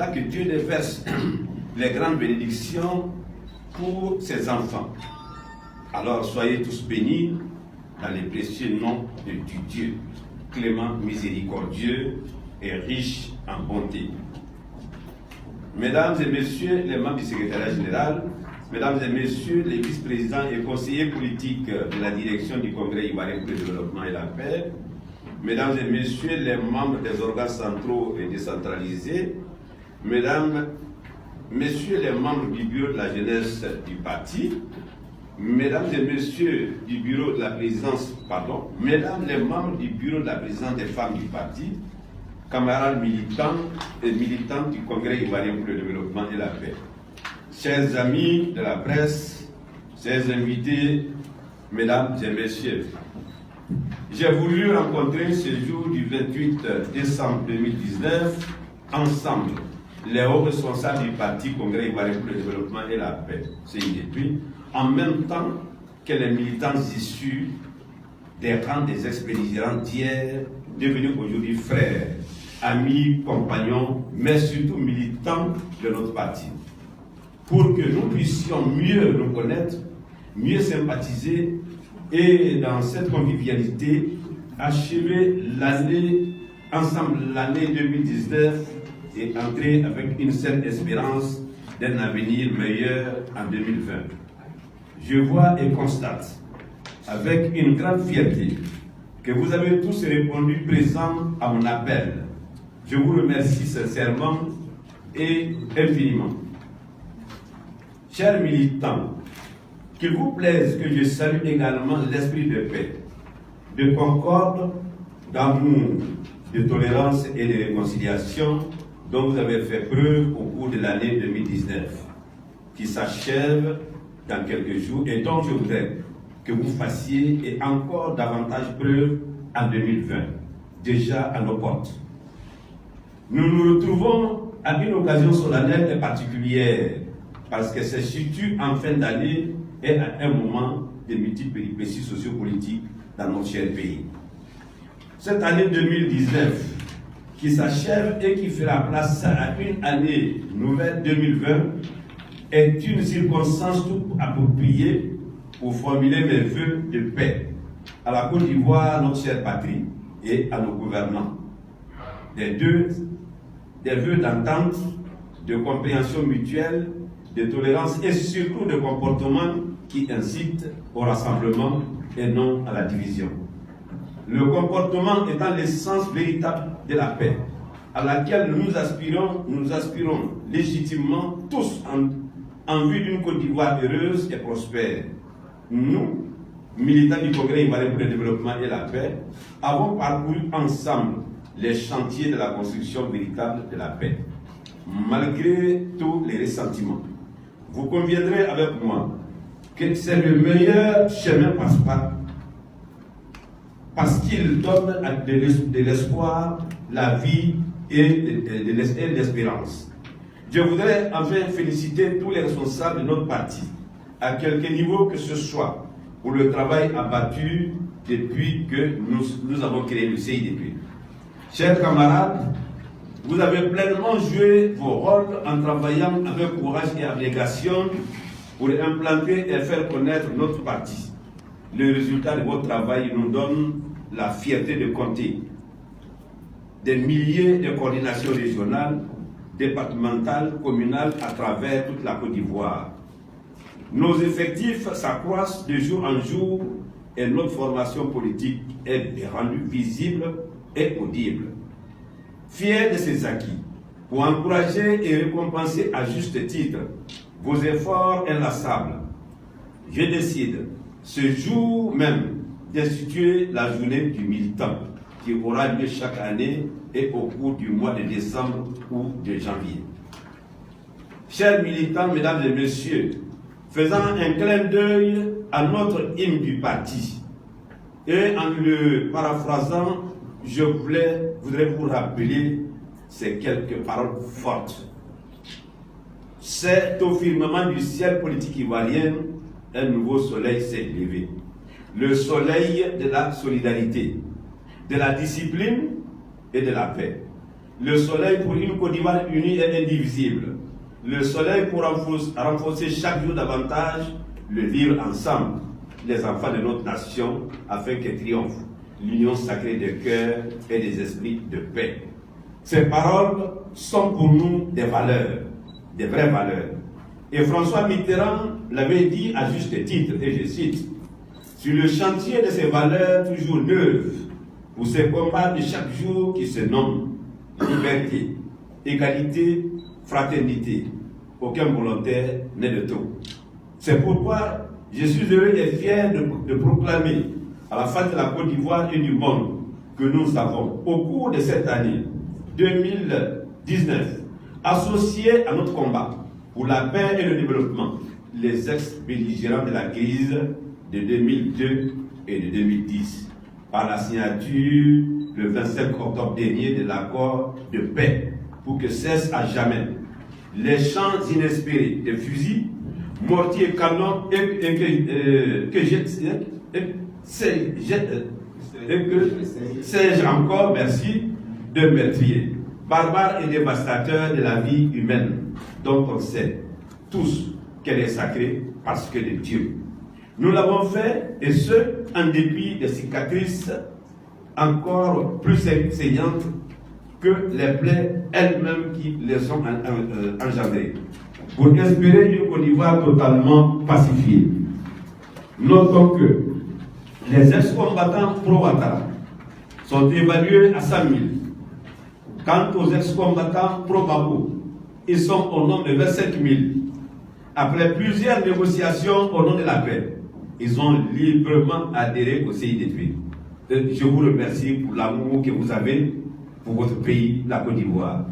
là que Dieu déverse les grandes bénédictions pour ses enfants. Alors soyez tous bénis dans les précieux noms du Dieu, clément, miséricordieux et riche en bonté. Mesdames et messieurs les membres du secrétariat général, mesdames et messieurs les vice-présidents et conseillers politiques de la direction du Congrès ivoirien pour le développement et la paix, mesdames et messieurs les membres des organes centraux et décentralisés, mesdames, messieurs les membres du bureau de la jeunesse du parti, mesdames et messieurs du bureau de la présidence, mesdames les membres du bureau de la présidence des femmes du parti, camarades militants et militantes du Congrès ivoirien pour le développement et la paix, chers amis de la presse, chers invités, mesdames et messieurs, j'ai voulu rencontrer ce jour du 28 décembre 2019 ensemble les hauts responsables du parti Congrès ivoirien pour le développement et la paix, CIDP, en même temps que les militants issus des rangs des ex-belligérants d'hier, devenus aujourd'hui frères, amis, compagnons, mais surtout militants de notre parti, pour que nous puissions mieux nous connaître, mieux sympathiser et dans cette convivialité, achever l'année, ensemble l'année 2019 et entrer avec une certaine espérance d'un avenir meilleur en 2020. Je vois et constate avec une grande fierté que vous avez tous répondu présents à mon appel. Je vous remercie sincèrement et infiniment. Chers militants, qu'il vous plaise que je salue également l'esprit de paix, de concorde, d'amour, de tolérance et de réconciliation dont vous avez fait preuve au cours de l'année 2019, qui s'achève dans quelques jours et dont je voudrais que vous fassiez et encore davantage preuve en 2020, déjà à nos portes. Nous nous retrouvons à une occasion solennelle et particulière parce que se situe en fin d'année et à un moment de multiples péripéties sociopolitiques dans notre cher pays. Cette année 2019 qui s'achève et qui fera place à une année nouvelle 2020 est une circonstance tout appropriée pour formuler mes vœux de paix à la Côte d'Ivoire, notre chère patrie, et à nos gouvernants. Des vœux d'entente, de compréhension mutuelle, de tolérance et surtout de comportement qui incitent au rassemblement et non à la division. Le comportement étant l'essence véritable de la paix, à laquelle nous aspirons légitimement tous en vue d'une Côte d'Ivoire heureuse et prospère. Nous, militants du Congrès ivoirien pour le développement et la paix, avons parcouru ensemble les chantiers de la construction véritable de la paix. Malgré tous les ressentiments, vous conviendrez avec moi que c'est le meilleur chemin passe-pas parce qu'il donne de l'espoir, la vie et de l'espérance. Je voudrais enfin féliciter tous les responsables de notre parti, à quelque niveau que ce soit, pour le travail abattu depuis que nous avons créé le CIDP. Chers camarades, vous avez pleinement joué vos rôles en travaillant avec courage et abnégation pour implanter et faire connaître notre parti. Le résultat de votre travail nous donne la fierté de compter des milliers de coordinations régionales, départementales, communales à travers toute la Côte d'Ivoire. Nos effectifs s'accroissent de jour en jour et notre formation politique est rendue visible et audible. Fiers de ces acquis, pour encourager et récompenser à juste titre vos efforts inlassables, je décide ce jour même d'instituer la journée du militant qui aura lieu chaque année et au cours du mois de décembre ou de janvier. Chers militants, mesdames et messieurs, faisant un clin d'œil à notre hymne du parti et en le paraphrasant, je voudrais vous rappeler ces quelques paroles fortes. C'est au firmament du ciel politique ivoirien, un nouveau soleil s'est levé. Le soleil de la solidarité, de la discipline et de la paix. Le soleil pour une Côte d'Ivoire unie et indivisible. Le soleil pour renforcer chaque jour davantage le vivre ensemble, les enfants de notre nation, afin que triomphe l'union sacrée des cœurs et des esprits de paix. Ces paroles sont pour nous des valeurs, des vraies valeurs. Et François Mitterrand l'avait dit à juste titre, et je cite, « Sur le chantier de ces valeurs toujours neuves, pour ces combats de chaque jour qui se nomment liberté, égalité, fraternité, aucun volontaire n'est de trop. » C'est pourquoi je suis heureux et fier de proclamer à la face de la Côte d'Ivoire et du monde que nous avons, au cours de cette année 2019, associé à notre combat pour la paix et le développement, les ex-belligérants de la crise de 2002 et de 2010, par la signature le 25 octobre dernier de l'accord de paix, pour que cessent à jamais les chants inespérés de fusils, mortiers, canons et que sais-je encore, merci, de meurtriers, barbares et dévastateurs de la vie humaine, dont on sait tous qu'elle est sacrée parce que de Dieu. Nous l'avons fait, et ce, en dépit des cicatrices encore plus saignantes que les plaies elles-mêmes qui les ont engendrées, pour espérer une Côte d'Ivoire totalement pacifiée. Notons que les ex-combattants pro-Ouattara sont évalués à 100 000. Quant aux ex-combattants pro-Gbagbo, ils sont au nombre de 25 000. Après plusieurs négociations au nom de la paix, ils ont librement adhéré au CIDP. Je vous remercie pour l'amour que vous avez pour votre pays, la Côte d'Ivoire.